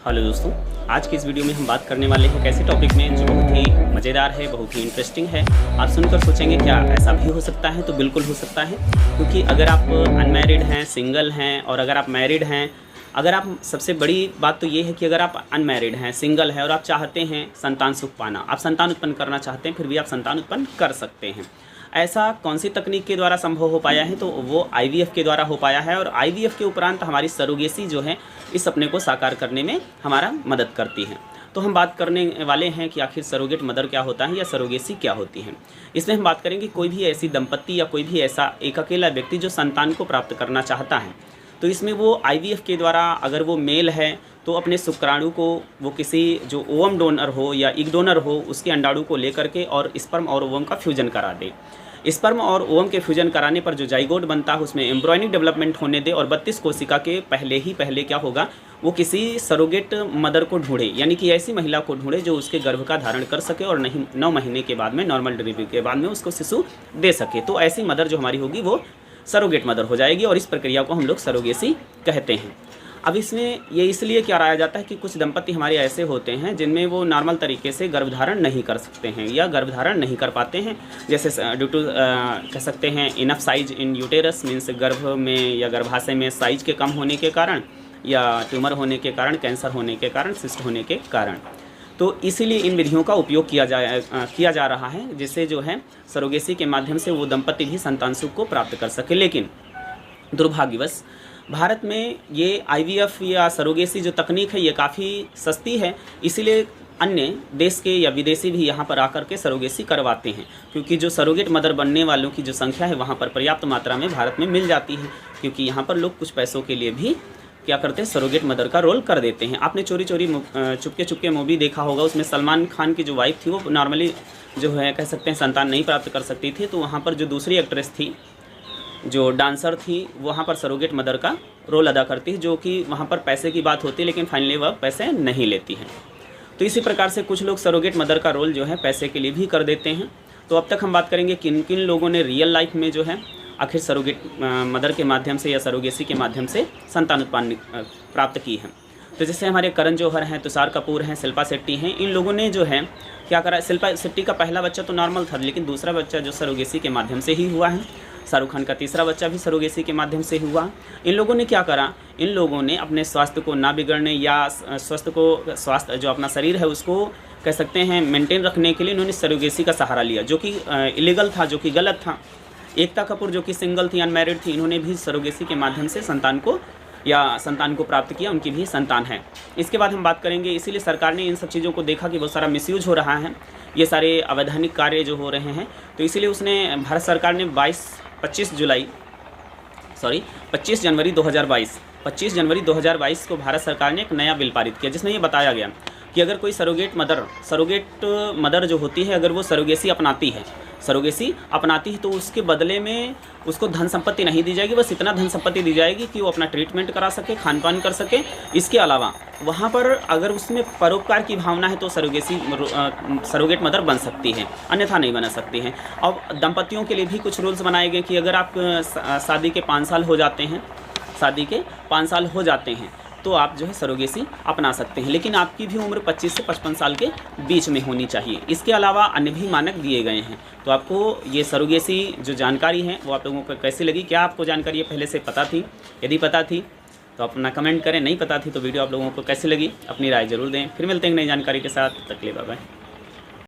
Hello दोस्तों, आज की इस वीडियो में हम बात करने वाले हैं एक ऐसे टॉपिक में जो बहुत ही मज़ेदार है, बहुत ही इंटरेस्टिंग है। आप सुनकर सोचेंगे क्या ऐसा भी हो सकता है? तो बिल्कुल हो सकता है, क्योंकि अगर आप अनमैरिड हैं, सिंगल हैं और अगर आप मैरिड हैं, अगर आप सबसे बड़ी बात तो ये है कि अगर आप अनमैरिड हैं, सिंगल हैं और आप चाहते हैं संतान सुख पाना, आप संतान उत्पन्न करना चाहते हैं, फिर भी आप संतान उत्पन्न कर सकते हैं। ऐसा कौन सी तकनीक के द्वारा संभव हो पाया है? तो वो आईवीएफ के द्वारा हो पाया है। और आईवीएफ के उपरांत हमारी सरोगेसी जो है इस सपने को साकार करने में हमारा मदद करती है। तो हम बात करने वाले हैं कि आखिर सरोगेट मदर क्या होता है या सरोगेसी क्या होती है। इसमें हम बात करेंगे कोई भी ऐसी दंपत्ति या कोई भी ऐसा एक अकेला व्यक्ति जो संतान को प्राप्त करना चाहता है, तो इसमें वो आईवीएफ के द्वारा, अगर वो मेल है तो अपने शुक्राणु को वो किसी जो ओवम डोनर हो या इग डोनर हो उसके अंडाणु को लेकर के और स्पर्म और ओवम का फ्यूजन करा दे। स्पर्म और ओवम के फ्यूजन कराने पर जो जाइगोट बनता है उसमें एम्ब्रॉयनिक डेवलपमेंट होने दे और 32 कोशिका के पहले क्या होगा, वो किसी सरोगेट मदर को ढूंढे, यानी कि ऐसी महिला को ढूंढे जो उसके गर्भ का धारण कर सके और नहीं 9 महीने के बाद में, नॉर्मल डिलीवरी के बाद में उसको शिशु दे सके। तो ऐसी मदर जो हमारी होगी वो सरोगेट मदर हो जाएगी और इस प्रक्रिया को हम लोग सरोगेसी कहते हैं। अब इसमें ये इसलिए क्या कराया जाता है कि कुछ दंपत्ति हमारे ऐसे होते हैं जिनमें वो नॉर्मल तरीके से गर्भधारण नहीं कर सकते हैं या गर्भधारण नहीं कर पाते हैं, जैसे ड्यू टू कह सकते हैं enough size in uterus, means गर्भ में या गर्भाशय में साइज के कम होने के कारण या ट्यूमर होने के कारण, कैंसर होने के कारण, सिस्ट होने के कारण। तो इसीलिए इन विधियों का उपयोग किया जा रहा है, जिससे जो है सरोगेसी के माध्यम से वो दंपत्ति भी संतान सुख को प्राप्त कर सके। लेकिन दुर्भाग्यवश भारत में ये आईवीएफ या सरोगेसी जो तकनीक है ये काफ़ी सस्ती है, इसीलिए अन्य देश के या विदेशी भी यहाँ पर आकर के सरोगेसी करवाते हैं, क्योंकि जो सरोगेट मदर बनने वालों की जो संख्या है वहाँ पर पर्याप्त मात्रा में भारत में मिल जाती है, क्योंकि यहाँ पर लोग कुछ पैसों के लिए भी क्या करते हैं, सरोगेट मदर का रोल कर देते हैं। आपने चोरी चोरी चुपके चुपके मूवी देखा होगा, उसमें सलमान खान की जो वाइफ थी वो नॉर्मली जो है कह सकते हैं संतान नहीं प्राप्त कर सकती थी, तो वहाँ पर जो दूसरी एक्ट्रेस थी, जो डांसर थी, वहाँ पर सरोगेट मदर का रोल अदा करती है, जो कि वहाँ पर पैसे की बात होती है लेकिन फाइनली वह पैसे नहीं लेती है। तो इसी प्रकार से कुछ लोग सरोगेट मदर का रोल जो है पैसे के लिए भी कर देते हैं। तो अब तक हम बात करेंगे किन किन लोगों ने रियल लाइफ में जो है आखिर सरोगेट मदर के माध्यम से या सरोगेसी के माध्यम से संतान उत्पन्न प्राप्त की है। तो जैसे हमारे करण जौहर हैं, तुषार कपूर हैं, शिल्पा शेट्टी हैं, इन लोगों ने जो है क्या करा, शिल्पा शेट्टी का पहला बच्चा तो नॉर्मल था, लेकिन दूसरा बच्चा जो सरोगेसी के माध्यम से ही हुआ है। शाहरुख खान का तीसरा बच्चा भी सरोगेसी के माध्यम से हुआ। इन लोगों ने क्या करा, इन लोगों ने अपने स्वास्थ्य को ना बिगड़ने या स्वास्थ्य जो अपना शरीर है उसको कह सकते हैं मेंटेन रखने के लिए इन्होंने सरोगेसी का सहारा लिया, जो कि इलीगल था, जो कि गलत था। एकता कपूर जो कि सिंगल थी, अनमैरिड थी, इन्होंने भी सरोगेसी के माध्यम से संतान को प्राप्त किया, उनकी भी संतान है। इसके बाद हम बात करेंगे, इसीलिए सरकार ने इन सब चीज़ों को देखा कि बहुत सारा मिसयूज हो रहा है, ये सारे अवैधानिक कार्य जो हो रहे हैं, तो इसीलिए उसने भारत सरकार ने 25 जनवरी 2022 को भारत सरकार ने एक नया बिल पारित किया, जिसमें ये बताया गया कि अगर कोई सरोगेट मदर जो होती है, अगर वो सरोगेसी अपनाती है तो उसके बदले में उसको धन संपत्ति नहीं दी जाएगी, बस इतना धन संपत्ति दी जाएगी कि वो अपना ट्रीटमेंट करा सके, खान पान कर सके। इसके अलावा वहाँ पर अगर उसमें परोपकार की भावना है तो सरोगेट मदर बन सकती है, अन्यथा नहीं बना सकती है। अब दंपतियों के लिए भी कुछ रूल्स बनाए गए कि अगर आप शादी के 5 साल हो जाते हैं तो आप जो है सरोगेसी अपना सकते हैं, लेकिन आपकी भी उम्र 25 से 55 साल के बीच में होनी चाहिए। इसके अलावा अन्य भी मानक दिए गए हैं। तो आपको ये सरोगेसी जो जानकारी है वो आप लोगों को कैसी लगी? क्या आपको जानकारी ये पहले से पता थी? यदि पता थी तो अपना कमेंट करें, नहीं पता थी तो वीडियो आप लोगों को कैसी लगी अपनी राय जरूर दें। फिर मिलते हैं नई जानकारी के साथ, तब तक के लिए बाय बाय।